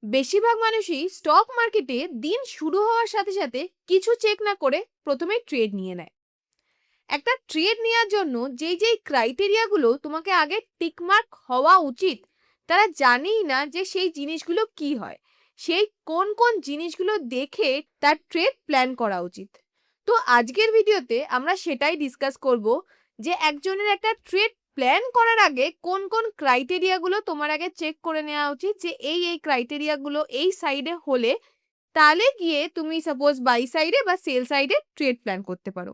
বেশিরভাগ মানুষই স্টক মার্কেটে দিন শুরু হওয়ার সাথে সাথে কিছু চেক না করে প্রথমে ট্রেড নিয়ে নেয়। একটা ট্রেড নেওয়ার জন্য যেই ক্রাইটেরিয়াগুলো তোমাকে আগে টিকমার্ক হওয়া উচিত, তারা জানেই না যে সেই জিনিসগুলো কি হয়, সেই কোন কোন জিনিসগুলো দেখে তার ট্রেড প্ল্যান করা উচিত। তো আজকের ভিডিওতে আমরা সেটাই ডিসকাস করব যে একজনের একটা ট্রেড প্ল্যান করার আগে কোন কোন ক্রাইটেরিয়াগুলো তোমার আগে চেক করে নেওয়া উচিত, যে এই ক্রাইটেরিয়াগুলো এই সাইডে হলে তাহলে গিয়ে তুমি সাপোজ বাই সাইডে বা সেল সাইডে ট্রেড প্ল্যান করতে পারো।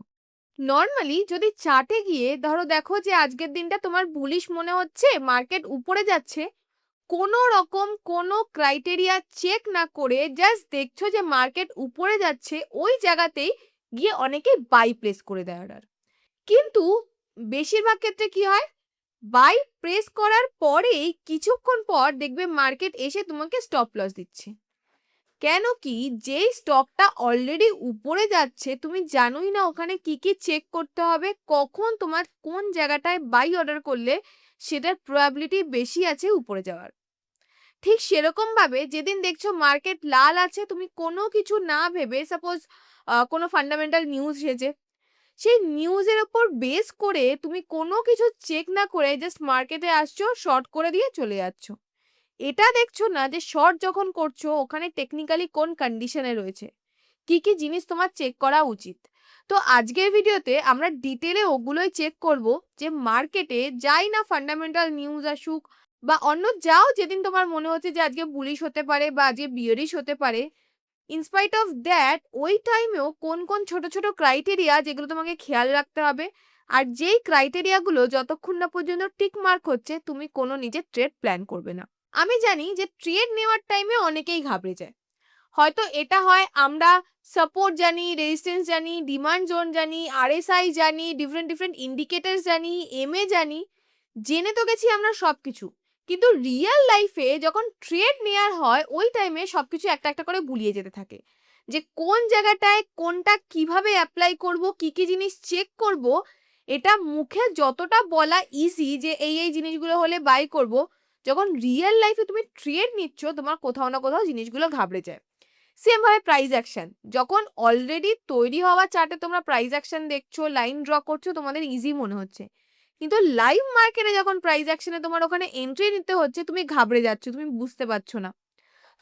নর্মালি যদি চার্টে গিয়ে ধরো দেখো যে আজকের দিনটা তোমার বুলিশ মনে হচ্ছে, মার্কেট উপরে যাচ্ছে, কোনো রকম কোনো ক্রাইটেরিয়া চেক না করে জাস্ট দেখছো যে মার্কেট উপরে যাচ্ছে, ওই জায়গাতেই গিয়ে অনেকে বাই প্লেস করে দেয় অর্ডার। কিন্তু বেশিরভাগ ক্ষেত্রে কি হয়, বাই প্রেস করার পরেই কিছুক্ষণ পর দেখবে মার্কেট এসে তোমাকে স্টপ লস দিচ্ছে। কেন কি, যেই স্টকটা অলরেডি উপরে যাচ্ছে তুমি জানোই না ওখানে কি কি চেক করতে হবে, কখন তোমার কোন জায়গাটায় বাই অর্ডার করলে সেটার প্রবাবিলিটি বেশি আছে উপরে যাওয়ার। ঠিক সেরকম ভাবে যেদিন দেখছো মার্কেট লাল আছে, তুমি কোনো কিছু না ভেবে সাপোজ কোনো ফান্ডামেন্টাল নিউজ এসেছে, সেই নিউজের ওপর বেস করে তুমি কোনো কিছু চেক না করে জাস্ট মার্কেটে আসছো, শর্ট করে দিয়ে চলে যাচ্ছ। এটা দেখছো না যে শর্ট যখন করছো ওখানে টেকনিক্যালি কোন কন্ডিশনে রয়েছে, কি কি জিনিস তোমার চেক করা উচিত। তো আজকের ভিডিওতে আমরা ডিটেলে ওগুলোই চেক করব যে মার্কেটে যাই না ফান্ডামেন্টাল নিউজ আসুক বা অন্য যাও, যেদিন তোমার মনে হচ্ছে যে আজকে বুলিশ হতে পারে বা আজকে বিয়ারিশ হতে পারে, ইনস্পাইট অফ দ্যাট ওই টাইমেও কোন কোন ছোট ছোট ক্রাইটেরিয়া যেগুলো তোমাকে খেয়াল রাখতে হবে, আর যেই ক্রাইটেরিয়াগুলো যতক্ষণ না পর্যন্ত টিক মার্ক হচ্ছে তুমি কোনো নিজের ট্রেড প্ল্যান করবে না। আমি জানি যে ট্রেড নেওয়ার টাইমে অনেকেই ঘাবড়ে যায়। হয়তো এটা হয় আমরা সাপোর্ট জানি, রেজিস্ট্যান্স জানি, ডিমান্ড জোন জানি, আরএসআই জানি, ডিফারেন্ট ডিফারেন্ট ইন্ডিকেটার্স জানি, এমএ জানি, জেনে তো গেছি আমরা সব কিছু। কিন্তু রিয়েল লাইফে যখন ট্রেড নেওয়ার হয় ওই টাইমে সব কিছু একটা একটা করে গুলিয়ে যেতে থাকে, যে কোন জায়গাটায় কোনটা কিভাবে অ্যাপ্লাই করব, কি কি জিনিস চেক করব। এটা মুখে যতটা বলা ইজি যে এই জিনিসগুলো হলে বাই করব, যখন রিয়েল লাইফে তুমি ট্রেড নিচ্ছ তোমার কোথাও না কোথাও জিনিসগুলো ঘাবড়ে যায়। সেম ভাবে প্রাইস অ্যাকশন, যখন অলরেডি তৈরি হওয়া চার্টে তোমরা প্রাইস অ্যাকশন দেখছো, লাইন ড্র করছো, তোমাদের ইজি মনে হচ্ছে, কিন্তু লাইভ মার্কেটে যখন প্রাইস অ্যাকশনে তোমার ওখানে এন্ট্রি নিতে হচ্ছে তুমি ঘাবড়ে যাচ্ছ, তুমি বুঝতে পারছো না।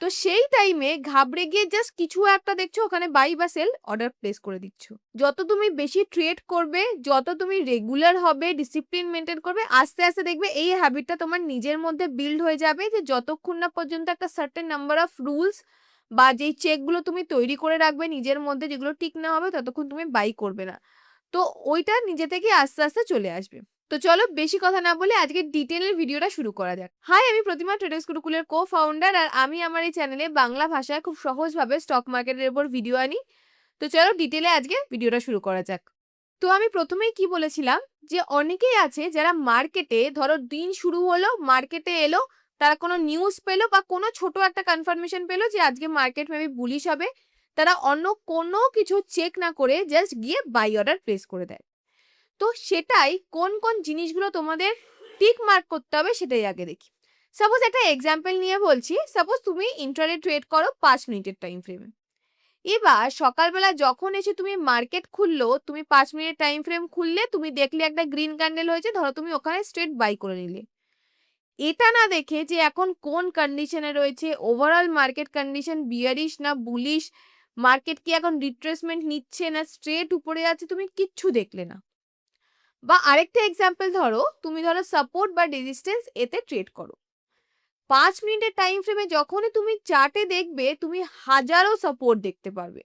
তো সেই টাইমে ঘাবড়ে গিয়ে জাস্ট কিছু একটা দেখছো ওখানে বাই বা সেল অর্ডার প্লেস করে দিচ্ছ। যত তুমি বেশি ট্রেড করবে, যত তুমি রেগুলার হবে, ডিসিপ্লিন মেনটেন করবে, আস্তে আস্তে দেখবে এই হ্যাবিটটা তোমার নিজের মধ্যে বিল্ড হয়ে যাবে, যে যতক্ষণ না পর্যন্ত একটা সার্টেন নাম্বার অফ রুলস বা যেই চেকগুলো তুমি তৈরি করে রাখবে নিজের মধ্যে, যেগুলো ঠিক না হবে ততক্ষণ তুমি বাই করবে না। তো ওইটা নিজে থেকে আস্তে আস্তে চলে আসবে। তো চলো বেশি কথা না বলে আজকে ডিটেলের ভিডিওটা শুরু করা যাক। হাই, আমি প্রতিমা ট্রেডার্স গুরুকুলের কো ফাউন্ডার, আর আমি আমার এই চ্যানেলে বাংলা ভাষায় খুব সহজভাবে স্টক মার্কেটের উপর ভিডিও আনি। তো চলো ডিটেলে আজকে ভিডিওটা শুরু করা যাক। তো আমি প্রথমেই কি বলেছিলাম, যে অনেকেই আছে যারা মার্কেটে ধরো দিন শুরু হলো, মার্কেটে এলো, তারা কোনো নিউজ পেলো বা কোনো ছোট একটা কনফার্মেশন পেলো যে আজকে মার্কেট মেবি বুলিশ হবে, তারা অন্য কোনো কিছু চেক না করে জাস্ট গিয়ে বাই অর্ডার প্লেস করে দেয়। তো সেটাই কোন কোন জিনিসগুলো তোমাদের টিক মার্ক করতে হবে সেটাই আগে দেখি। সাপোজ একটা এক্সাম্পল নিয়ে বলছি, সাপোজ তুমি ইন্ট্রাডে ট্রেড করো 5 মিনিটের টাইম ফ্রেমে। এবার সকালবেলা যখন এসে তুমি মার্কেট খুললো, তুমি 5 মিনিট টাইম ফ্রেম খুললে, তুমি দেখলে একটা গ্রিন ক্যান্ডেল হয়েছে, ধরো তুমি ওখানে স্ট্রেট বাই করে নিলে। এটা না দেখে যে এখন কোন কন্ডিশনে রয়েছে, ওভারঅল মার্কেট কন্ডিশন বিয়ারিশ না বুলিশ, মার্কেট কি এখন রিট্রেসমেন্ট নিচ্ছে না স্ট্রেট উপরে আছে, তুমি কিচ্ছু দেখলে না। বা আরেকটা এক্সাম্পল ধরো, তুমি ধরো সাপোর্ট বা রেজিস্ট্যান্স এতে ট্রেড করো, 5 মিনিটের টাইম ফ্রেমে যখনই তুমি চার্টে দেখবে তুমি হাজারো সাপোর্ট দেখতে পারবে।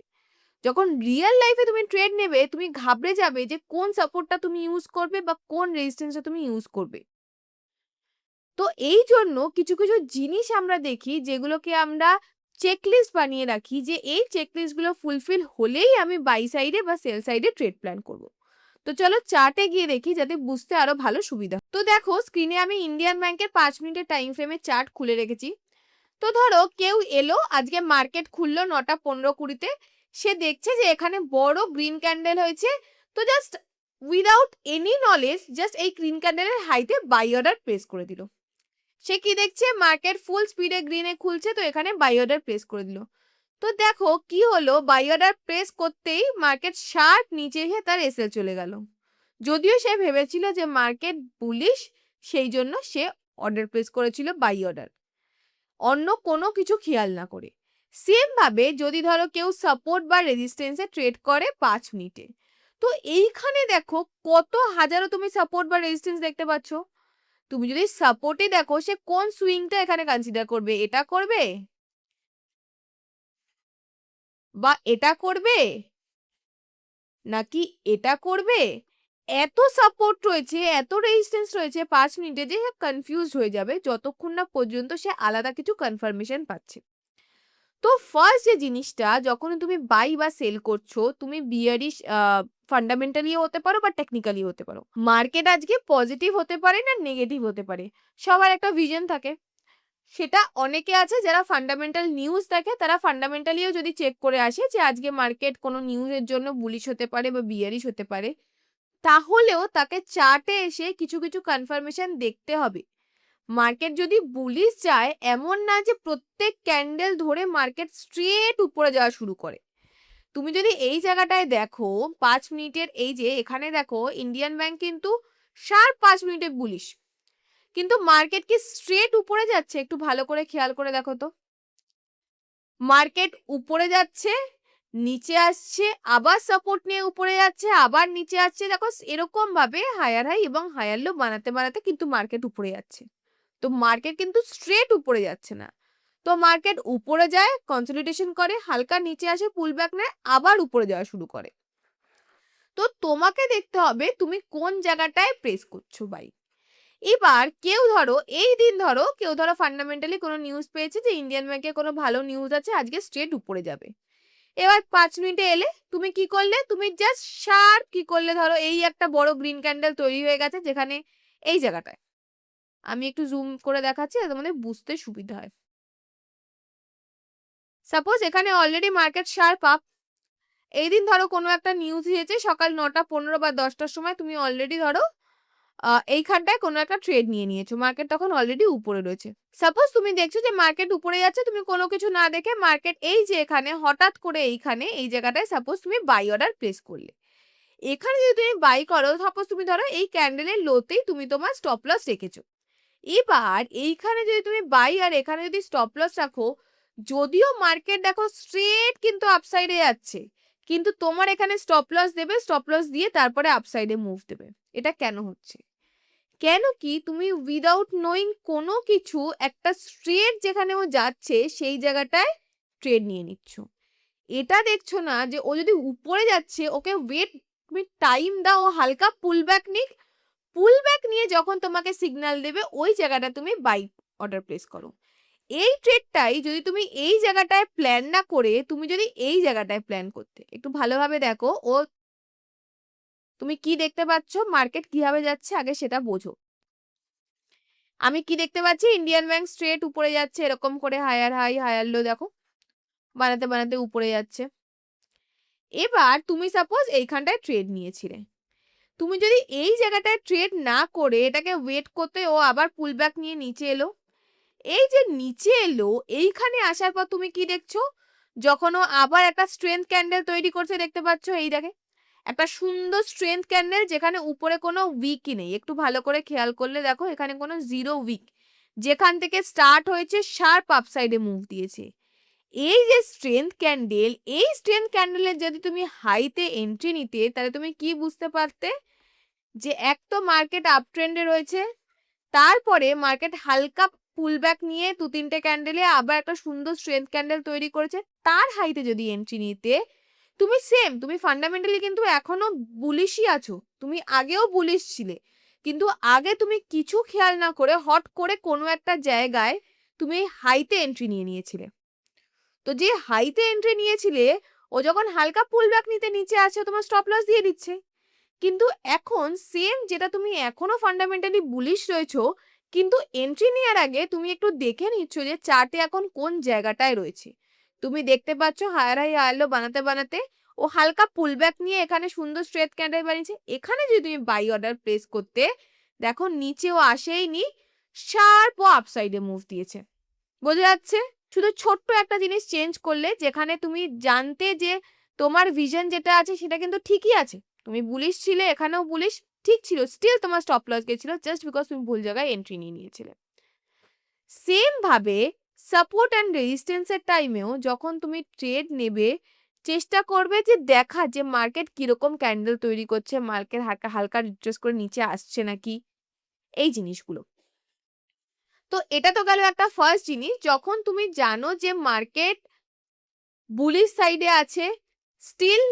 যখন রিয়েল লাইফে তুমি ট্রেড নেবে তুমি ঘাবড়ে যাবে যে কোন সাপোর্টটা তুমি ইউজ করবে বা কোন রেজিস্ট্যান্সটা তুমি ইউজ করবে। তো এই জন্য কিছু কিছু জিনিস আমরা দেখি যেগুলোকে আমরা চেকলিস্ট বানিয়ে রাখি, যে এই চেকলিস্টগুলো ফুলফিল হলেই আমি বাই সাইডে বা সেল সাইডে ট্রেড প্ল্যান করব। তো চলো চার্টে গিয়ে দেখি যাতে বুঝতে আরো ভালো সুবিধা। তো দেখো স্ক্রিনে আমি ইন্ডিয়ান ব্যাংকের 5 মিনিটের টাইম ফ্রেমে চার্ট খুলে রেখেছি। তো ধরো কেউ এলো, আজকে মার্কেট খুললো 9:15-20-তে, সে দেখছে যে এখানে বড় গ্রিন ক্যান্ডেল হয়েছে, তো just without any knowledge just এই গ্রিন ক্যান্ডেলের হাইতে বাই অর্ডার প্লেস করে দিল। সে কি দেখছে, মার্কেট ফুল স্পিডে গ্রিনে খুলছে, তো এখানে বাই অর্ডার প্লেস করে দিল। তো দেখো কি হলো, বাই অর্ডার প্রেস করতেই মার্কেট শার্প নিচে এসে তার এসএল চলে গেল। যদিও সে ভেবেছিল যে মার্কেট বুলিশ, সেই জন্য সে অর্ডার প্লেস করেছিল বাই অর্ডার, অন্য কোনো কিছু খেয়াল না করে। সেম ভাবে যদি ধরো কেউ সাপোর্ট বা রেজিস্ট্যান্সে ট্রেড করে 5 মিনিটে, তো এইখানে দেখো কত হাজারো তুমি সাপোর্ট বা রেজিস্ট্যান্স দেখতে পাচ্ছ। তুমি যদি সাপোর্টে দেখো, সে কোন সুইংটা এখানে কনসিডার করবে, এটা করবে বা এটা করবে নাকি এটা করবে? এত সাপোর্ট রয়েছে, এত রেজিস্ট্যান্স রয়েছে 5 মিনিটে, যে কনফিউজড হয়ে যাবে যতক্ষণ না পর্যন্ত সে আলাদা কিছু কনফার্মেশন পাচ্ছে। তো ফার্স্ট যে জিনিসটা, যখন তুমি বাই বা সেল করছো, তুমি বিয়ারিশ ফান্ডামেন্টালিও হতে পারো বা টেকনিক্যালিও হতে পারো। মার্কেট আজকে পজিটিভ হতে পারে না নেগেটিভ হতে পারে, সবার একটা ভিশন থাকে। সেটা অনেকে আছে যারা ফান্ডামেন্টাল নিউজ দেখে, তারা ফান্ডামেন্টালিও যদি চেক করে আসে যে আজকে মার্কেট কোনো নিউজের জন্য বুলিশ হতে পারে বা বিয়ারিশ হতে পারে, তাহলেও তাকে চার্টে এসে কিছু কিছু কনফার্মেশন দেখতে হবে। মার্কেট যদি বুলিশ যায়, এমন না যে প্রত্যেক ক্যান্ডেল ধরে মার্কেট স্ট্রেট উপরে যাওয়া শুরু করে। তুমি যদি এই জায়গাটায় দেখো 5 মিনিটের, এই যে এখানে দেখো ইন্ডিয়ান ব্যাংক কিন্তু শার্প 5 মিনিটে বুলিশ, কিন্তু মার্কেট কি স্ট্রেট উপরে যাচ্ছে? একটু ভালো করে খেয়াল করে দেখো তো। মার্কেট উপরে যাচ্ছে, নিচে আসছে, আবার সাপোর্ট নিয়ে উপরে যাচ্ছে, আবার নিচে আসছে। দেখো এরকম ভাবে হায়ার হাই এবং হায়ার লো বানাতে বানাতে কিন্তু মার্কেট উপরে যাচ্ছে। তো মার্কেট কিন্তু স্ট্রেট উপরে যাচ্ছে না। তো মার্কেট উপরে যায়, কনসলিডেশন করে, হালকা নিচে আসে, পুল ব্যাক নেয়, আবার উপরে যাওয়া শুরু করে। তো তোমাকে দেখতে হবে তুমি কোন জায়গাটায় প্রেস করছো বাই। এবার কেউ ধরো এই দিন ধরো কেউ ধরো ফান্ডামেন্টালি কোনো নিউজ পেয়েছে যে ইন্ডিয়ান ব্যাংকে কোনো ভালো নিউজ আছে, আজকে স্ট্রেট উপরে যাবে। এবার 5 মিনিটে এলে তুমি কি করলে, তুমি জাস্ট শার্প কি করলে, ধরো এই একটা বড় গ্রিন ক্যান্ডেল তৈরি হয়ে গেছে, যেখানে এই জায়গাটায় আমি একটু জুম করে দেখাচ্ছি যাতে তোমাদের বুঝতে সুবিধা হয়। সাপোজ এখানে অলরেডি মার্কেট শার্প আপ। এই দিন ধরো কোনো একটা নিউজ দিয়েছে সকাল 9:15 বা 10টার সময়, তুমি অলরেডি ধরো এইখানটায় কোনো একটা ট্রেড নিয়ে নিয়েছো, মার্কেট তখন অলরেডি উপরে রয়েছে। সাপোজ তুমি দেখছো যে মার্কেট উপরে যাচ্ছে, তুমি কোনো কিছু না দেখে মার্কেট এই যে এখানে হঠাৎ করে এইখানে এই জায়গাটায় সাপোজ তুমি বাই অর্ডার প্লেস করলে। এখানে যদি তুমি বাই করো, সাপোজ তুমি ধরো এই ক্যান্ডেলের লোতেই তুমি তোমার স্টপ লস রেখেছো। এবার এইখানে যদি তুমি বাই আর এখানে যদি স্টপ লস রাখো, যদিও মার্কেট দেখো স্ট্রেট কিন্তু আপসাইডে যাচ্ছে, কিন্তু তোমার এখানে স্টপ লস দেবে, স্টপ লস দিয়ে তারপরে আপসাইডে মুভ দেবে। এটা কেন হচ্ছে? কেন কি তুমি উইদাউট নোয়িং কোনো কিছু একটা স্ট্রেট যেখানে ও যাচ্ছে সেই জায়গাটায় ট্রেড নিয়ে নিচ্ছ। এটা দেখছো না যে ও যদি উপরে যাচ্ছে, ওকে ওয়েট, তুমি টাইম দাও, ও হালকা পুল ব্যাক নিক, পুল ব্যাক নিয়ে যখন তোমাকে সিগন্যাল দেবে ওই জায়গাটা তুমি বাই অর্ডার প্লেস করো। এই ট্রেডটাই যদি তুমি এই জায়গাটায় প্ল্যান না করে তুমি যদি এই জায়গাটায় প্ল্যান করতে, একটু ভালোভাবে দেখো ও তুমি কি দেখতে পাচ্ছ, মার্কেট কিভাবে যাচ্ছে আগে সেটা বোঝো। আমি কি দেখতে পাচ্ছি, ইন্ডিয়ান ব্যাংক স্ট্রেট উপরে যাচ্ছে এরকম করে, হায়ার হাই হায়ার লো দেখো বানাতে বানাতে উপরে যাচ্ছে। এবার তুমি সাপোজ এইখানটায় ট্রেড নিয়েছিলে, তুমি যদি এই জায়গাটায় ট্রেড না করে এটাকে ওয়েট করতে, ও আবার পুল ব্যাক নিয়ে নিচে এলো। এই যে নিচে এলো, এইখানে আসার পর তুমি কি দেখছো, যখন ও আবার একটা স্ট্রেংথ ক্যান্ডেল তৈরি করছে দেখতে পাচ্ছ, এই দেখে একটা সুন্দর স্ট্রেংথ ক্যান্ডেল যেখানে উপরে কোনো উইকই নেই। একটু ভালো করে খেয়াল করলে দেখো এখানে কোনো জিরো উইক, যেখান থেকে স্টার্ট হয়েছে শার্প আপসাইডে মুভ দিয়েছে। এই যে স্ট্রেংথ ক্যান্ডেল, এই স্ট্রেংথ ক্যান্ডেলের যদি তুমি হাইতে এন্ট্রি নিতে, তাহলে তুমি কি বুঝতে পারতে যে এক তো মার্কেট আপ ট্রেন্ডে রয়েছে, তারপরে মার্কেট হালকা পুল ব্যাক নিয়ে 2-3টে ক্যান্ডেলে আবার একটা সুন্দর স্ট্রেংথ ক্যান্ডেল তৈরি করেছে, তার হাইতে যদি এন্ট্রি নিতে, তুমি সেম, তুমি ফান্ডামেন্টালি কিন্তু এখনো বুলিশই আছো, তুমি আগেও বুলিশ ছিলে, কিন্তু আগে তুমি কিছু খেয়াল না করে হট করে কোনো একটা জায়গায় তুমি হাইতে এন্ট্রি নিয়ে নিয়েছিলে। তো যে হাইতে এন্ট্রি নিয়েছিলে, ও যখন হালকা পুল ব্যাক নিতে নিচে আসে, তোমার স্টপ লস দিয়ে দিচ্ছে। কিন্তু এখন সেম যেটা তুমি এখনো ফান্ডামেন্টালি বুলিশ রয়েছো, কিন্তু এন্ট্রি নেওয়ার আগে তুমি একটু দেখে নিচ্ছ যে চার্টে এখন কোন জায়গাটায় রয়েছে। তুমি দেখতে পাচ্ছ হায়ার হাই হায়ার লো বানাতে বানাতে ও হালকা পুল ব্যাক নিয়ে এখানে সুন্দর স্ট্রেট ক্যান্ডেল বানিয়েছে। এখানে যদি তুমি বাই অর্ডার প্লেস করতে, দেখো নিচেও আসেই নি, শার্প ও আপসাইডে মুভ দিয়েছে। বোঝা যাচ্ছে? শুধু ছোট্ট একটা জিনিস চেঞ্জ করলে, যেখানে তুমি জানতে যে তোমার ভিশন যেটা আছে সেটা কিন্তু ঠিকই আছে। তুমি বুলিশ ছিলে, এখানেও বুলিশ ঠিক ছিল। স্টিল তোমার স্টপ লস গেছিল জাস্ট বিকজ তুমি ভুল জায়গায় এন্ট্রি নিয়ে নিয়েছিলে। সেম ভাবে সাপোর্ট অ্যান্ড রেজিস্ট্যান্স এর টাইমেও যখন তুমি ট্রেড নেবে, চেষ্টা করবে যে দেখা যে মার্কেট কিরকম ক্যান্ডেল তৈরি করছে, মার্কেট হালকা হালকা রিট্রেস করে নিচে আসছে নাকি, এই জিনিসগুলো। তো এটা তো গেল একটা ফার্স্ট জিনিস। যখন তুমি জানো যে মার্কেট বুলিশ সাইডে আছে, স্টিল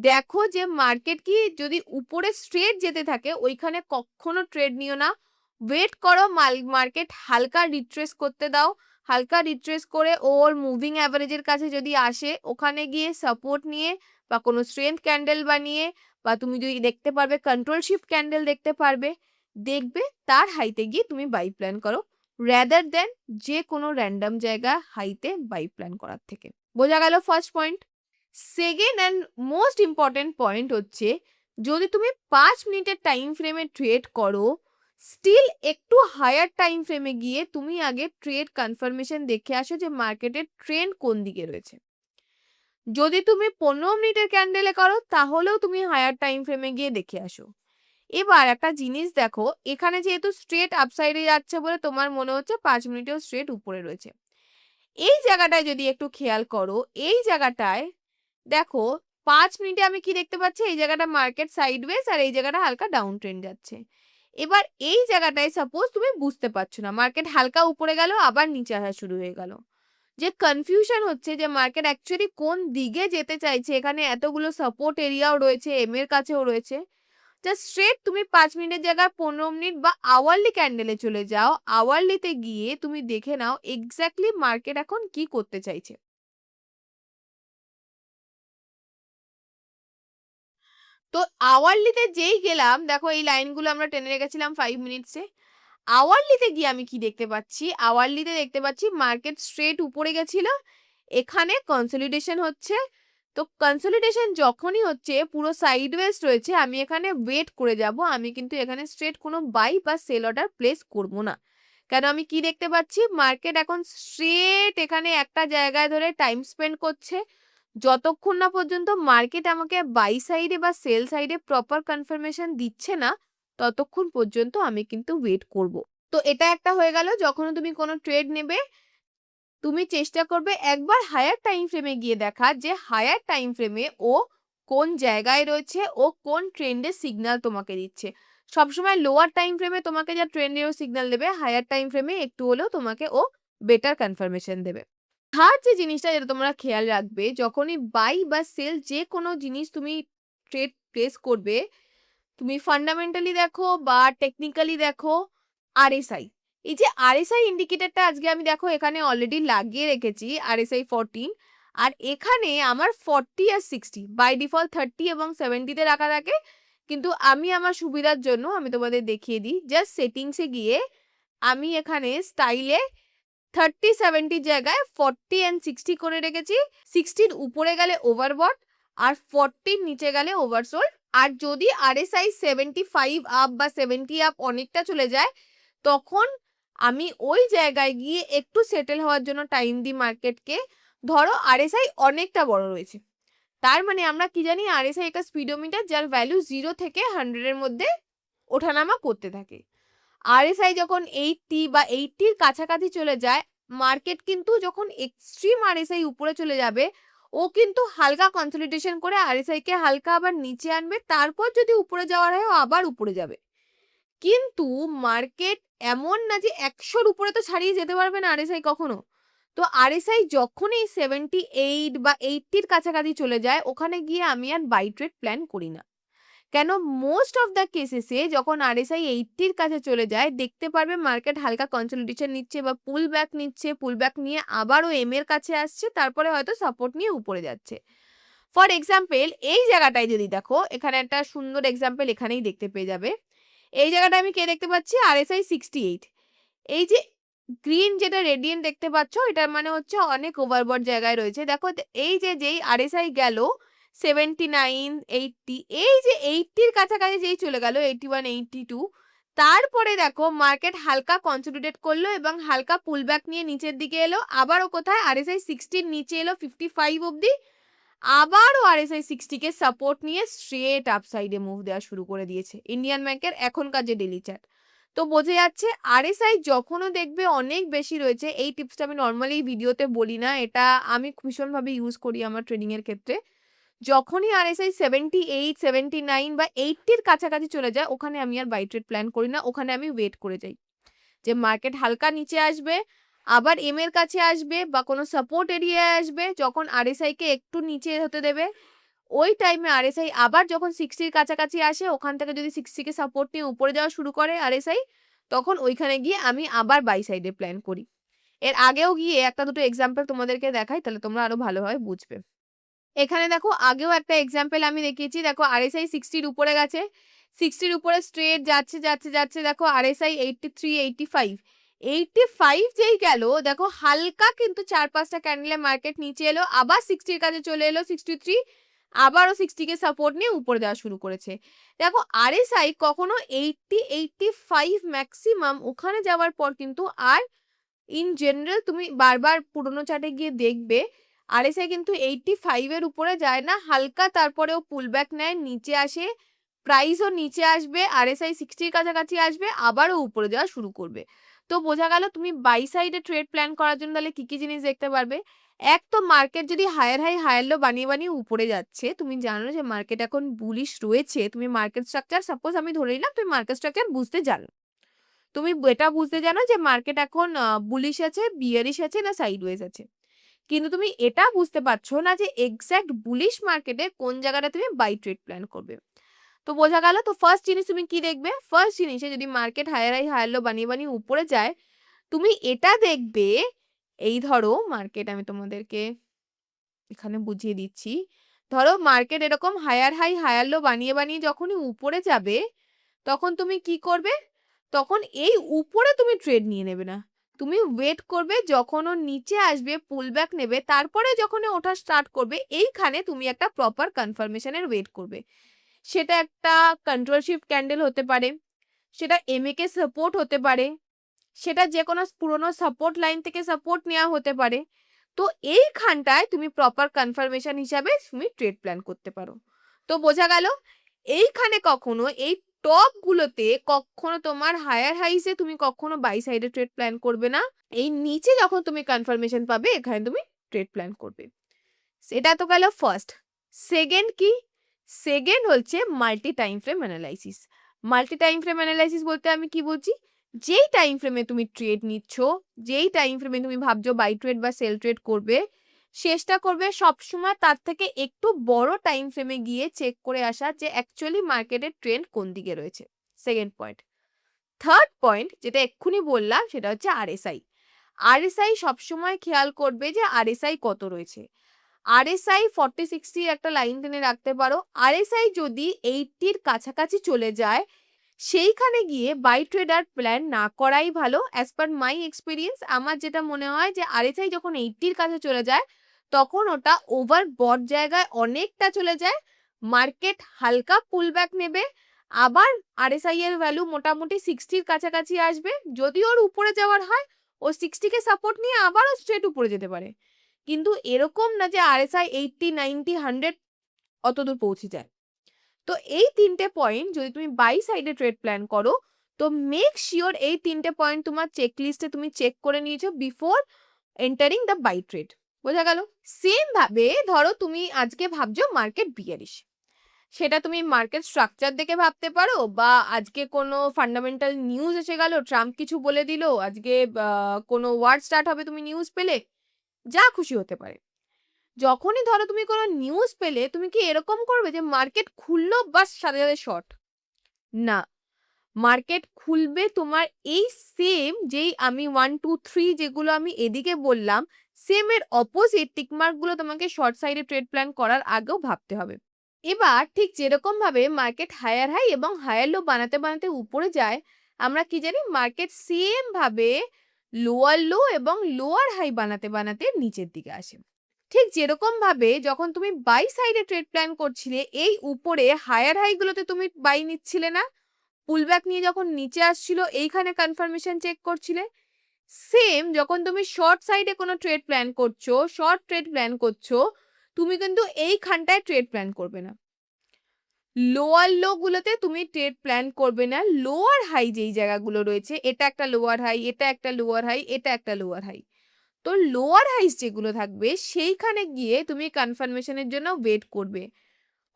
দেখো যে মার্কেট কি যদি উপরে স্ট্রেট যেতে থাকে ওইখানে কখনো ট্রেড নিও না। ওয়েট করো, মার্কেট হালকা রিট্রেস করতে দাও। হালকা রিট্রেস করে ওর মুভিং অ্যাভারেজের কাছে যদি আসে, ওখানে গিয়ে সাপোর্ট নিয়ে বা কোনো স্ট্রেংথ ক্যান্ডেল বানিয়ে, বা তুমি যদি দেখতে পারবে কন্ট্রোল শিফট ক্যান্ডেল দেখতে পারবে, দেখবে তার হাইতে গিয়ে তুমি বাই প্ল্যান করো, রেদার দেন যে কোনো র্যান্ডম জায়গা হাইতে বাই প্ল্যান করার থেকে। বোঝা গেল first point. Second and most important point হচ্ছে, যদি তুমি 5 মিনিটের টাইম ফ্রেমে ট্রেড করো, স্টিল একটু হায়ার টাইম ফ্রেমে গিয়ে তুমি আগে ট্রেড কনফার্মেশন দেখে আসো যে মার্কেটের ট্রেন্ড কোন দিকে রয়েছে। যদি তুমি 15 মিনিটের ক্যান্ডেলে করো তাহলেও তুমি হায়ার টাইম ফ্রেমে গিয়ে দেখে আসো। এবার একটা জিনিস দেখো, এখানে যেহেতু স্ট্রেট আপসাইডে যাচ্ছে বলে তোমার মনে হচ্ছে 5 মিনিটেও স্ট্রেট উপরে রয়েছে। এই জায়গাটায় যদি একটু খেয়াল করো, এই জায়গাটায় দেখো 5 মিনিটে আমি কি দেখতে পাচ্ছি, এই জায়গাটা মার্কেট সাইডওয়েজ আর এই জায়গাটা হালকা ডাউন ট্রেন্ড যাচ্ছে। এবার এই জায়গাটায় সাপোজ তুমি বুঝতে পারছো না, মার্কেট হালকা উপরে গেল আবার নিচে আসা শুরু হয়ে গেল, যে কনফিউশন হচ্ছে যে মার্কেট অ্যাকচুয়ালি কোন দিকে যেতে চাইছে। এখানে এতগুলো সাপোর্ট এরিয়াও রয়েছে, এম এর কাছেও রয়েছে। জাস্ট স্ট্রেট তুমি 5 মিনিটের জায়গায় 15 মিনিট বা আওয়ারলি ক্যান্ডেলে চলে যাও। আওয়ারলিতে গিয়ে তুমি দেখে নাও এক্স্যাক্টলি মার্কেট এখন কি করতে চাইছে। তো আওয়ারলিতে যেই গেলাম, দেখো এই লাইনগুলো আমরা টেনে রেখেছিলাম 5 মিনিটসে। আওয়ারলিতে গিয়ে আমি কি দেখতে পাচ্ছি, আওয়ারলিতে দেখতে পাচ্ছি মার্কেট স্ট্রেট উপরে গেছিল, এখানে কনসলিডেশন হচ্ছে। তো কনসলিডেশন যখনই হচ্ছে, পুরো সাইডওয়েজ রয়েছে, আমি এখানে ওয়েট করে যাব। আমি কিন্তু এখানে স্ট্রেট কোনো বাই বা সেল অর্ডার প্লেস করব না। কেন, আমি কি দেখতে পাচ্ছি, মার্কেট এখন স্ট্রেট এখানে একটা জায়গায় ধরে টাইম স্পেন্ড করছে। যতক্ষণ না পর্যন্ত মার্কেট আমাকে বাই সাইডে বা সেল সাইডে প্রপার কনফার্মেশন দিচ্ছে না, ততক্ষণ পর্যন্ত আমি কিন্তু ওয়েট করব। তো এটা একটা হয়ে গেল। যখন তুমি কোনো ট্রেড নেবে, তুমি চেষ্টা করবে একবার হায়ার টাইম ফ্রেমে গিয়ে দেখা যে হায়ার টাইম ফ্রেমে ও কোন জায়গায় রয়েছে, ও কোন ট্রেন্ডের সিগন্যাল তোমাকে দিচ্ছে। সবসময় লোয়ার টাইম ফ্রেমে তোমাকে যা ট্রেন্ডের সিগন্যাল দেবে, হায়ার টাইম ফ্রেমে একটু হলেও তোমাকে ও বেটার কনফার্মেশন দেবে। থার্ড যে জিনিসটা যেটা তোমরা খেয়াল রাখবে, যখনই বাই বা সেল যে কোনো জিনিস তুমি ট্রেড প্লেস করবে, তুমি ফান্ডামেন্টালি দেখো বা টেকনিক্যালি দেখো, আরএসআই, এই যে আরএসআই ইন্ডিকেটরটা আজকে আমি দেখো এখানে অলরেডি লাগিয়ে রেখেছি, আরএসআই 14। আর এখানে আমার 40 আর 60 বাই ডিফল্ট 30 এবং 70-তে রাখা থাকে, কিন্তু আমি আমার সুবিধার জন্য আমি তোমাদের দেখিয়ে দিই। জাস্ট সেটিংসে গিয়ে আমি এখানে স্টাইলে 30-70 জায়গায় 40 and 60 করে রেখেছি। 60-র উপরে গেলে ওভারবট আর 40-র নিচে গেলে ওভারসোল্ড। আর যদি আরএসআই 75 আপ বা 70 আপ অনেকটা চলে যায়, তখন আমি ওই জায়গায় গিয়ে একটু সেটেল হওয়ার জন্য টাইম দিই মার্কেটকে। ধরো আরএসআই অনেকটা বড় রয়েছে, তার মানে আমরা কি জানি, আরএসআই একটা স্পিডোমিটার যার ভ্যালু 0 থেকে 100-এর মধ্যে ওঠানামা করতে থাকে। আরএসআই যখন 80 বা 80-র কাছাকাছি চলে যায়, মার্কেট কিন্তু যখন এক্সট্রিম আরএসআই উপরে চলে যাবে, ও কিন্তু হালকা কনসলিডেশন করে আরএসআই কে হালকা আবার নিচে আনবে, তারপর যদি উপরে যাওয়ার হয় ও আবার উপরে যাবে। কিন্তু মার্কেট এমন না যে 100-র উপরে তো ছাড়িয়ে যেতে পারবে না আরএসআই কখনো। তো আরএসআই যখনই 78 বা 80-র কাছাকাছি চলে যায়, ওখানে গিয়ে আমি আর বাই ট্রেড প্ল্যান করি না। কেন, মোস্ট অফ দ্য কেসেসে যখন আরএসআই 80-র কাছে চলে যায়, দেখতে পারবে মার্কেট হালকা কনসলিডেশন নিচ্ছে বা পুল ব্যাক নিচ্ছে, পুল ব্যাক নিয়ে আবারও এম এর কাছে আসছে, তারপরে হয়তো সাপোর্ট নিয়ে উপরে যাচ্ছে। ফর এক্সাম্পল, এই জায়গাটায় যদি দেখো, এখানে একটা সুন্দর এক্সাম্পল এখানেই দেখতে পেয়ে যাবে। এই জায়গাটা আমি কে দেখতে পাচ্ছি, আরএসআই 68। এই যে গ্রিন যেটা রেডিয়েন্ট দেখতে পাচ্ছ, এটার মানে হচ্ছে অনেক ওভারবট জায়গায় রয়েছে। দেখো এই যে যেই আরএসআই গেল 79, 80, এই যে 80-র কাছাকাছি যেই চলে গেল, 81, 82, তারপরে দেখো মার্কেট হালকা কনসলিডেট করলো এবং হালকা পুলব্যাক নিয়ে নিচের দিকে এলো, আবারও কোথায় RSI 60 নিচে এলো 55 অবধি, আবারও RSI 60 কে সাপোর্ট নিয়ে স্ট্রেট আপসাইডে মুভ দেওয়া শুরু করে দিয়েছে ইন্ডিয়ান ব্যাংকের এখনকার যে ডেলি চার্ট। তো বোঝা যাচ্ছে RSI যখনও দেখবে অনেক বেশি রয়েছে, এই টিপসটা আমি নর্মালি ভিডিওতে বলি না, এটা আমি ভীষণভাবে ইউজ করি আমার ট্রেডিং এর ক্ষেত্রে। যখনই RSI 78, 79 বা 80 এর কাছাকাছি চলে যায়, ওখানে আমি আর বাই ট্রেড প্ল্যান করি না, ওখানে আমি ওয়েট করে যাই যে মার্কেট হালকা নিচে আসবে, আবার এম এর কাছে আসবে বা কোনো সাপোর্ট এরিয়ায় আসবে, যখন RSI কে একটু নিচে হতে দেবে, ওই টাইমে RSI আবার যখন 60 এর কাছাকাছি আসে, ওখান থেকে যদি 60 কে সাপোর্ট নিয়ে উপরে যাওয়া শুরু করে RSI, তখন ওইখানে গিয়ে আমি আবার বাই সাইডে প্ল্যান করি। এর আগেও গিয়ে একটা দুটো এক্সাম্পল তোমাদেরকে দেখাই, তাহলে তোমরা আরো ভালোভাবে বুঝবে। এখানে দেখো আগেও একটা এক্সাম্পল আমি দেখিয়েছি, দেখো RSI 60 এর উপরে গেছে, 60 এর উপরে স্ট্রেট যাচ্ছে যাচ্ছে যাচ্ছে, দেখো RSI 83, 85, 85 যেই গেল, দেখো হালকা কিন্তু 4-5টা ক্যান্ডেলে মার্কেট নিচে এলো, আবার 60 এর কাছে চলে এলো 63, আবারও 60 কে সাপোর্ট নিয়ে উপরে দেওয়া শুরু করেছে। দেখো RSI কখনো 80, 85 ম্যাক্সিমাম ওখানে যাওয়ার পর কিন্তু আর ইন জেনারেল তুমি বারবার পুরোনো চার্টে গিয়ে দেখবে RSI কিন্তু 85 এর উপরে যায় না, হালকা তারপরেও পুলব্যাক নেয়, নিচে আসে, প্রাইসও নিচে আসবে, RSI 60 এর কাছাকাছি আসবে, আবারও উপরে যাওয়া শুরু করবে। তো বোঝা গেল তুমি বাই সাইডে ট্রেড প্ল্যান করার জন্য তাহলে কি কি জিনিস দেখতে পারবে। এক তো মার্কেট যদি হায়ার হাই হায়ার লো বানিয়ে বানিয়ে উপরে যাচ্ছে, তুমি জানো যে মার্কেট এখন বুলিশ রয়েছে, তুমি মার্কেট স্ট্রাকচার সাপোজ আমি ধরে নিলাম তুমি মার্কেট স্ট্রাকচার বুঝতে জানো, তুমি এটা বুঝতে জানো যে মার্কেট এখন বুলিশ আছে, বিয়ারিশ আছে না সাইডওয়েজ আছে, কিন্তু তুমি এটা বুঝতে পারছো না যে এক্স্যাক্ট বুলিশ মার্কেটে কোন জায়গাটা তুমি বাই ট্রেড প্ল্যান করবে। তো বোঝা গেল। তো ফার্স্ট জিনিস তুমি কি দেখবে, ফার্স্ট জিনিসে যদি market higher high higher low বানিয়ে বানিয়ে উপরে যায়, তুমি এটা দেখবে, এই ধরো মার্কেট আমি তোমাদেরকে এখানে বুঝিয়ে দিচ্ছি, ধরো মার্কেট এরকম হায়ার হাই হায়ার লো বানিয়ে বানিয়ে যখনই উপরে যাবে, তখন তুমি কি করবে, তখন এই উপরে তুমি ট্রেড নিয়ে নেবে না, তুমি ওয়েট করবে যখন ও নিচে আসবে পুলব্যাক নেবে, তারপরে যখন ও ওঠা স্টার্ট করবে, এইখানে তুমি একটা প্রপার কনফার্মেশনের ওয়েট করবে। সেটা একটা কন্ট্রোল শিফট ক্যান্ডেল হতে পারে, সেটা এমএকে সাপোর্ট হতে পারে, সেটা যে কোনো পুরোনো সাপোর্ট লাইন থেকে সাপোর্ট নেওয়া হতে পারে। তো এইখানটায় তুমি প্রপার কনফার্মেশন হিসাবে তুমি ট্রেড প্ল্যান করতে পারো। তো বোঝা গেল এইখানে কখনো এই টপ গুলোতে কখনো তোমার হায়ার হাইসে তুমি কখনো বাই সাইডে ট্রেড প্ল্যান করবে না, এই নিচে যখন তুমি কনফার্মেশন পাবে এখানে তুমি ট্রেড প্ল্যান করবে। সেটা তো গেল ফার্স্ট। সেকেন্ড কি, সেকেন্ড হচ্ছে multi time frame analysis. Multi time frame analysis বলতে আমি কি বলছি, যেই টাইম ফ্রেমে তুমি ট্রেড নিচ্ছ, যেই টাইম ফ্রেমে তুমি ভাবছো বাই ট্রেড বা সেল ট্রেড করবে, চেষ্টা করবে সবসময় তার থেকে একটু বড় টাইম ফ্রেমে গিয়ে চেক করে আসা যে অ্যাকচুয়ালি মার্কেটের ট্রেন্ড কোন দিকে রয়েছে। Second point. থার্ড পয়েন্ট যেটা এক্ষুনি বললাম সেটা হচ্ছে RSI। RSI সবসময় খেয়াল করবে যে RSI কত রয়েছে। RSI 40-60 একটা লাইন টেনে রাখতে পারো। RSI যদি 80 এর কাছাকাছি চলে যায়, সেইখানে গিয়ে বাই ট্রেডার প্ল্যান না করাই ভালো। অ্যাজ পার মাই এক্সপিরিয়েন্স আমার যেটা মনে হয় যে RSI যখন 80 এর কাছে চলে যায়, তখন ওটা ওভার বট জায়গায় অনেকটা চলে যায়, মার্কেট হালকা পুলব্যাক নেবে, আবার RSI এর ভ্যালু মোটামুটি 60 এর কাছাকাছি আসবে, যদি ওর উপরে যাওয়ার হয় ও 60 কে সাপোর্ট নিয়ে আবারও স্ট্রেট উপরে যেতে পারে। কিন্তু এরকম না যে RSI 80, 90, 100 অতদূর পৌঁছে যায়। তো এই তিনটে পয়েন্ট যদি তুমি বাই সাইডে ট্রেড প্ল্যান করো, তো মেক শিওর এই তিনটে পয়েন্ট তোমার চেক লিস্টে তুমি চেক করে নিয়েছো before entering the buy trade. বোঝা গেল। সেম ভাবে ধরো তুমি আজকে ভাবছো মার্কেট বিয়ারিশ, সেটা তুমি মার্কেট স্ট্রাকচার দেখে ভাবতে পারো, বা আজকে কোনো ফান্ডামেন্টাল নিউজ এসে গেল, ট্রাম্প কিছু বলে দিল, আজকে কোনো ওয়ার স্টার্ট হবে তুমি নিউজ পেলে, যা খুশি হতে পারে। যখনই ধরো তুমি কোনো নিউজ পেলে, তুমি কি এরকম করবে যে মার্কেট খুললো বাস সাথে সাথে শর্ট? না, মার্কেট খুলবে তোমার এই সেম যেই আমি 1, 2, 3 যেগুলো আমি এদিকে বললাম, সেম এর অপোজিট টিকমার্ক গুলো তোমাকে শর্ট সাইডে ট্রেড প্ল্যান করার আগেও ভাবতে হবে। এবার ঠিক যেরকম ভাবে মার্কেট হায়ার হাই এবং হায়ার লো বানাতে বানাতে উপরে যায়, আমরা কি জানি মার্কেট সেম ভাবে লোয়ার লো এবং লোয়ার হাই বানাতে বানাতে নিচের দিকে আসে। ঠিক যেরকম ভাবে যখন তুমি বাই সাইডে ট্রেড প্ল্যান করছিলে, এই উপরে হায়ার হাই গুলোতে তুমি বাই নিচ্ছিলে না, পুলব্যাক নিয়ে যখন নিচে আসছিল এইখানে কনফার্মেশন চেক করছিলে। সেম যখন তুমি শর্ট সাইডে কোনো ট্রেড প্ল্যান করছো, শর্ট ট্রেড প্ল্যান করছো, তুমি কিন্তু এইখানটায় ট্রেড প্ল্যান করবে না, লোয়ার লো গুলোতে তুমি ট্রেড প্ল্যান করবে না। লোয়ার হাই যেই জায়গাগুলো রয়েছে, এটা একটা লোয়ার হাই, এটা একটা লোয়ার হাই, এটা একটা লোয়ার হাই, তো লোয়ার হাইস যেগুলো থাকবে সেইখানে গিয়ে তুমি কনফার্মেশনের জন্য ওয়েট করবে।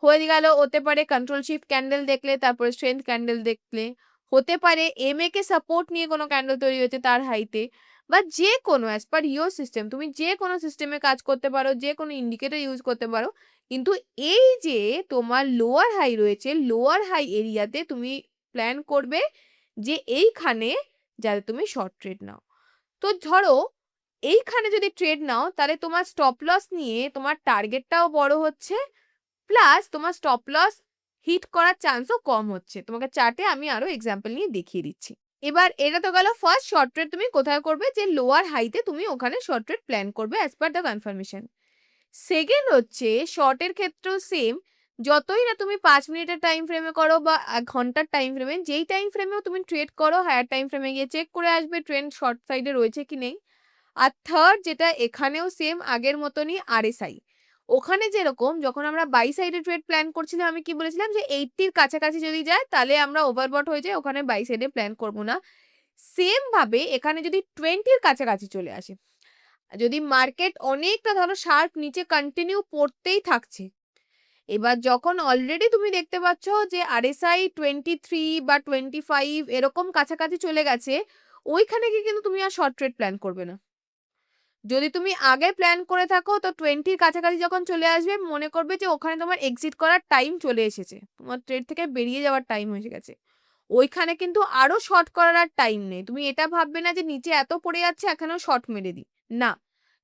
হয়ে গেল, হতে পারে কন্ট্রোল শিফট ক্যান্ডেল দেখলে, তারপরে স্ট্রেংথ ক্যান্ডেল দেখলে, হতে পারে এমএ কে সাপোর্ট নিয়ে কোনো ক্যান্ডেল তৈরি হয়েছে তার হাইতে, বা যে কোনো অ্যাজ পার ইয়োর সিস্টেম, তুমি যে কোনো সিস্টেমে কাজ করতে পারো, যে কোনো ইন্ডিকেটর ইউজ করতে পারো। কিন্তু এই যে তোমার লোয়ার হাই রয়েছে, লোয়ার হাই এরিয়াতে তুমি প্ল্যান করবে যে এইখানে যাতে তুমি শর্ট ট্রেড নাও। তো ধরো এইখানে যদি ট্রেড নাও তাহলে তোমার স্টপ লস নিয়ে তোমার টার্গেটটাও বড় হচ্ছে, প্লাস তোমার স্টপ লস হিট করার চান্সও কম হচ্ছে। তোমাকে চার্টে আমি আরো এক্সাম্পল নিয়ে দেখিয়ে দিচ্ছি। এবার এটা তো গেল ফার্স্ট শর্ট ট্রেড তুমি কোথায় করবে, যে লোয়ার হাইতে তুমি ওখানে শর্ট ট্রেড প্ল্যান করবে as per the confirmation. Second হচ্ছে শর্টের ক্ষেত্রেও সেম, যতই না তুমি 5 মিনিটের টাইম ফ্রেমে করো বা 1 ঘন্টার টাইম ফ্রেমে, যেই টাইম ফ্রেমেও তুমি ট্রেড করো, হায়ার টাইম ফ্রেমে গিয়ে চেক করে আসবে ট্রেন্ড শর্ট সাইডে রয়েছে কি নেই। আর থার্ড যেটা এখানেও সেম আগের মতনই আরএসআই, ওখানে যেরকম যখন আমরা বাই সাইডে ট্রেড প্ল্যান করছিলাম আমি কি বলেছিলাম যে 80-র কাছাকাছি যদি যায় তাহলে আমরা ওভারবট হয়ে যাই, ওখানে বাই সাইডে প্ল্যান করবো না। সেম ভাবে এখানে যদি 20-র কাছাকাছি চলে আসে, যদি মার্কেট অনেকটা ধরো শার্প নিচে কন্টিনিউ পড়তেই থাকছে, এবার যখন অলরেডি তুমি দেখতে পাচ্ছ যে আরএসআই 23 বা 25 এরকম কাছাকাছি চলে গেছে, ওইখানে গিয়ে কিন্তু তুমি আর শর্ট ট্রেড প্ল্যান করবে না। যদি তুমি আগে প্ল্যান করে থাকো তো 20-র কাছাকাছি যখন চলে আসবে মনে করবে যে ওখানে তোমার এক্সিট করার টাইম চলে এসেছে, তোমার ট্রেড থেকে বেরিয়ে যাওয়ার টাইম হয়ে গেছে, ওইখানে কিন্তু আরো শর্ট করার আর টাইম নেই। তুমি এটা ভাববে না যে নিচে এত পড়ে যাচ্ছে এখানেও শর্ট মেরে দিই, না,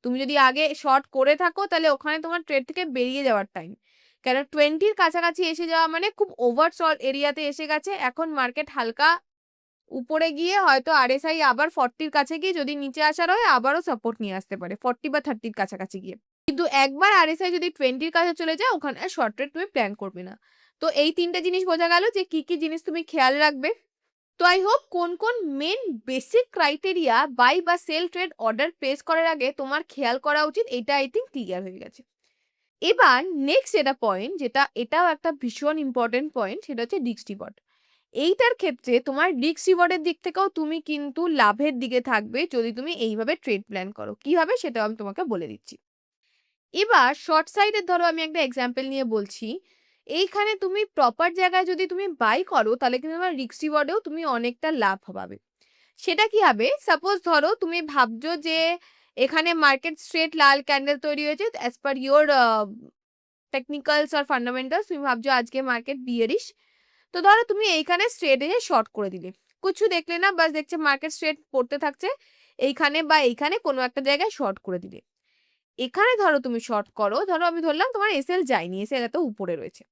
তুমি যদি আগে শর্ট করে থাকো তাহলে ওখানে তোমার ট্রেড থেকে বেরিয়ে যাওয়ার টাইম। কেন 20-র কাছাকাছি এসে যাওয়া মানে খুব ওভার শর্ট এরিয়াতে এসে গেছে, এখন মার্কেট হালকা উপরে গিয়ে হয়তো আরএসআই আবার 40-র কাছে গিয়ে যদি নিচে আসার হয় আবারও সাপোর্ট নিয়ে আসতে পারে 40 বা 30-র কাছাকাছি গিয়ে। কিন্তু একবার আরএসআই যদি 20-র কাছে চলে যায় ওখানে শর্ট ট্রেড তুমি প্ল্যান করবে না। তো এই 3টে জিনিস বোঝা গেল যে কি কি জিনিস তুমি খেয়াল রাখবে। তো আই হোপ কোন কোন মেন বেসিক ক্রাইটেরিয়া বাই বা সেল ট্রেড অর্ডার প্লেস করার আগে তোমার খেয়াল করা উচিত, এটা আই থিঙ্ক ক্লিয়ার হয়ে গেছে। এবার নেক্সট যেটা পয়েন্ট, যেটা এটাও একটা ভীষণ ইম্পর্টেন্ট পয়েন্ট, সেটা হচ্ছে রিস্ক রিওয়ার্ড। এইটার ক্ষেত্রে তোমার রিস্ক রিওয়ার্ডের দিক থেকেও তুমি কিন্তু লাভের দিকে থাকবে যদি তুমি এইভাবে ট্রেড প্ল্যান করো। কিভাবে সেটাও আমি তোমাকে বলে দিচ্ছি। এবার শর্ট সাইডের ধরো আমি একটা এক্সাম্পল নিয়ে বলছি, এইখানে তুমি প্রপার জায়গায় যদি তুমি বাই করো তাহলে কিন্তু তোমার রিস্ক রিওয়ার্ডেও তুমি অনেকটা লাভ পাবে। সেটা কি হবে, সাপোজ ধরো তুমি ভাবছো যে এখানে মার্কেট স্ট্রেট লাল ক্যান্ডেল তৈরি হয়েছে অ্যাজ পার ইয়োর টেকনিক্যালস আর ফান্ডামেন্টালস, তুমি ভাবছো আজকে মার্কেট বিয়ারিশ, তো ধরো তুমি এইখানে স্ট্রেট এসে শর্ট করে দিলে, কিছু দেখলে না, বাস দেখছে মার্কেট স্ট্রেট পড়তে থাকছে, এইখানে বা এইখানে কোনো একটা জায়গায় শর্ট করে দিলে। এখানে ধরো তুমি শর্ট করো, ধরো আমি ধরলাম তোমার এসএল যায়নি, এসএল এত উপরে রয়েছে,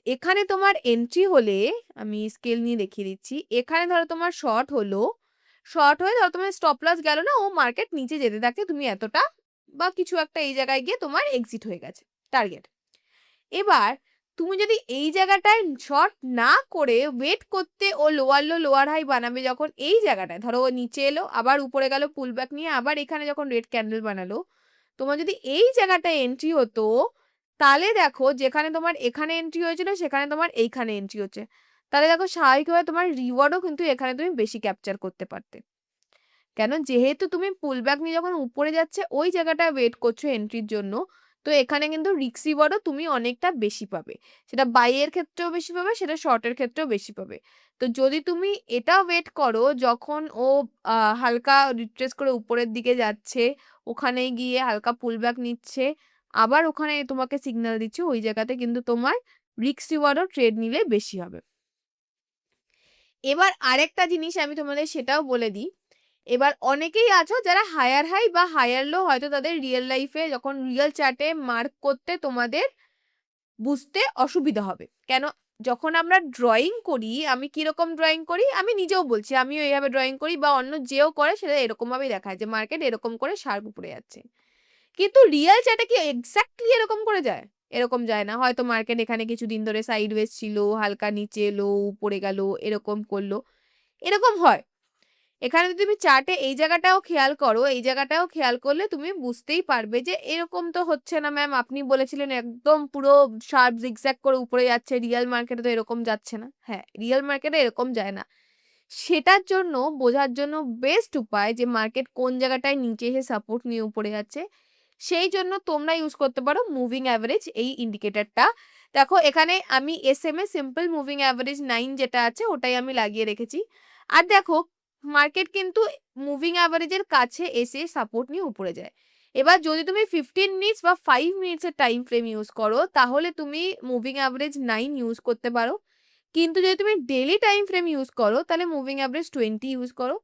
এখানে তোমার এন্ট্রি হলে আমি স্কেল নিয়ে দেখিয়ে দিচ্ছি, এখানে ধরো তোমার শর্ট হলো, শর্ট হয়ে ধরো তোমার স্টপ লস গেল না, ও মার্কেট নিচে যেতে থাকে, তুমি এতটা বা কিছু একটা এই জায়গায় গিয়ে তোমার এক্সিট হয়ে গেছে টার্গেট। এবার তুমি যদি এই জায়গাটায় শর্ট না করে ওয়েট করতে, ও লোয়ার লো লোয়ার হাই বানাবে, যখন এই জায়গাটায় ধরো ও নিচে এলো আবার উপরে গেল পুলব্যাক নিয়ে, আবার এখানে যখন রেড ক্যান্ডেল বানালো, তোমার যদি এই জায়গাটায় এন্ট্রি হতো তাহলে দেখো যেখানে তোমার এখানে এন্ট্রি হয়েছিল সেখানে তোমার এইখানে এন্ট্রি হচ্ছে, তাহলে দেখো স্বাভাবিকভাবে তোমার রিওয়ার্ডও কিন্তু এখানে তুমি বেশি ক্যাপচার করতে পারতে। কেন, যেহেতু তুমি পুলব্যাক নিয়ে যখন উপরে যাচ্ছে ওই জায়গাটায় ওয়েট করছো এন্ট্রির জন্য, তো এখানে কিন্তু রিস্ক রিওয়ার্ডও তুমি অনেকটা বেশি পাবে, সেটা বাই এর ক্ষেত্রেও বেশি পাবে, সেটা শর্টের ক্ষেত্রেও বেশি পাবে। তো যদি তুমি এটা ওয়েট করো যখন ও হালকা রিট্রেস করে উপরের দিকে যাচ্ছে, ওখানে গিয়ে হালকা পুলব্যাক নিচ্ছে, আবার ওখানে তোমাকে সিগন্যাল দিচ্ছে, ওই জায়গাতে কিন্তু তোমার রিস্ক রিওয়ার্ডও ট্রেড নিলে বেশি হবে। এবার আরেকটা জিনিস আমি তোমাদের সেটাও বলে দিই, এবার অনেকেই আছো যারা হায়ার হাই বা হায়ার লো হয়তো তাদের রিয়েল লাইফে যখন রিয়েল চার্টে মার্ক করতে তোমাদের বুঝতে অসুবিধা হবে। কেন, যখন আমরা ড্রয়িং করি, আমি কিরকম ড্রয়িং করি আমি নিজেও বলছি, আমিও এইভাবে ড্রয়িং করি বা অন্য যেও করে সেটা এরকমভাবেই দেখায় যে মার্কেট এরকম করে শার্প উপরে যাচ্ছে, কিন্তু রিয়েল চার্টে কি এক্স্যাক্টলি এরকম করে যায়? এরকম যায় না। হয়তো মার্কেট এখানে কিছুদিন ধরে সাইডওয়েজ ছিল, হালকা নিচে এলো, উপরে গেল, এরকম করলো। এরকম হয়। এখানে যদি তুমি চার্টে এই জায়গাটাও খেয়াল করো, এই জায়গাটাও খেয়াল করলে তুমি বুঝতেই পারবে যে এরকম তো হচ্ছে না ম্যাম, আপনি বলেছিলেন একদম পুরো শার্প জিগজ্যাগ করে উপরে যাচ্ছে, রিয়াল মার্কেটে তো এরকম যাচ্ছে না। হ্যাঁ, রিয়াল মার্কেটে এরকম যায় না। সেটার জন্য বোঝার জন্য বেস্ট উপায় যে মার্কেট কোন জায়গাটায় নিচে এসে সাপোর্ট নিয়ে উপরে যাচ্ছে, সেই জন্য তোমরা ইউজ করতে পারো মুভিং অ্যাভারেজ এই ইন্ডিকেটরটা। দেখো এখানে আমি SMA সিম্পল মুভিং অ্যাভারেজ 9 যেটা আছে ওটাই আমি লাগিয়ে রেখেছি। আর দেখো মার্কেট কিন্তু মুভিং অ্যাভারেজের কাছে এসে সাপোর্ট নিয়ে উপরে যায়। এবার যদি তুমি 15 মিনিটস বা 5 মিনিটসের টাইম ফ্রেম ইউজ করো তাহলে তুমি মুভিং অ্যাভারেজ 9 ইউজ করতে পারো। কিন্তু যদি তুমি ডেইলি টাইম ফ্রেম ইউজ করো তাহলে মুভিং অ্যাভারেজ 20 ইউজ করো।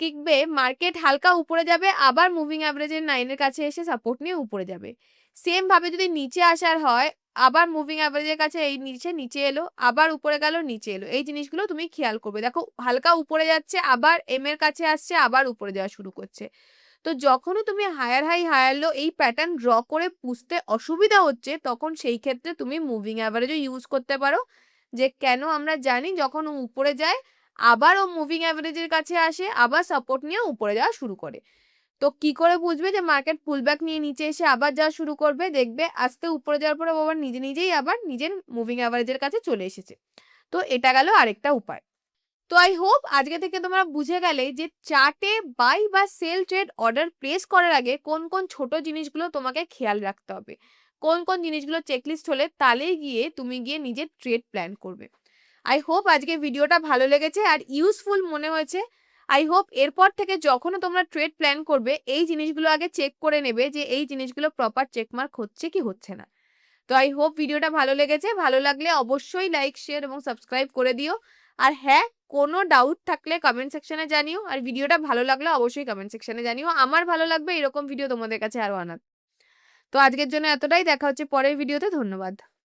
দেখবে মার্কেট হালকা উপরে যাবে, আবার মুভিং অ্যাভারেজের 9 এর কাছে এসে সাপোর্ট নিয়ে উপরে যাবে। সেম ভাবে যদি নিচে আসার হয়, আবার মুভিং অ্যাভারেজের কাছে এই নিচে এলো, আবার উপরে গেল, নিচে এলো। এই জিনিসগুলো তুমি খেয়াল করবে। দেখো হালকা উপরে যাচ্ছে, আবার এম এর কাছে আসছে, আবার উপরে যাওয়া শুরু করছে। তো যখনই তুমি হায়ার হাই হায়ার লো এই প্যাটার্ন ড্র করে বুঝতে অসুবিধা হচ্ছে, তখন সেই ক্ষেত্রে তুমি মুভিং অ্যাভারেজও ইউজ করতে পারো। যে কেন আমরা জানি যখন ও উপরে যায় আবার ও মুভিং অ্যাভারেজের কাছে আসে, আবার সাপোর্ট নিয়ে উপরে যাওয়া শুরু করে। তো কি করে বুঝবে যে মার্কেট পুলব্যাক নিয়ে নিচে এসে আবার যাওয়া শুরু করবে? দেখবে আস্তে উপরে যাওয়ার পরে ও আবার নিজেই আবার নিজের মুভিং অ্যাভারেজের কাছে চলে এসেছে। তো এটা গেল আরেকটা উপায়। তো আই হোপ আজকে থেকে তোমরা বুঝে গেলে যে চার্টে বাই বা সেল ট্রেড অর্ডার প্লেস করার আগে কোন কোন ছোট জিনিসগুলো তোমাকে খেয়াল রাখতে হবে। কোন কোন জিনিসগুলো চেকলিস্ট হলে তাহলেই গিয়ে তুমি গিয়ে নিজের ট্রেড প্ল্যান করবে। আই হোপ আজকে ভিডিওটা ভালো লেগেছে আর ইউজফুল মনে হয়েছে। আই হোপ এরপর থেকে যখনও তোমরা ট্রেড প্ল্যান করবে এই জিনিসগুলো আগে চেক করে নেবে যে এই জিনিসগুলো প্রপার চেকমার্ক হচ্ছে কি হচ্ছে না। তো আই হোপ ভিডিওটা ভালো লেগেছে। ভালো লাগলে অবশ্যই লাইক, শেয়ার এবং সাবস্ক্রাইব করে দিও। আর হ্যাঁ, কোনো ডাউট থাকলে কমেন্ট সেকশনে জানিও। আর ভিডিওটা ভালো লাগলে অবশ্যই কমেন্ট সেকশনে জানিও। আমার ভালো লাগবে এরকম ভিডিও তোমাদের কাছে আরো আনার। তো আজকের জন্য এতটাই। দেখা হচ্ছে পরের ভিডিওতে। ধন্যবাদ।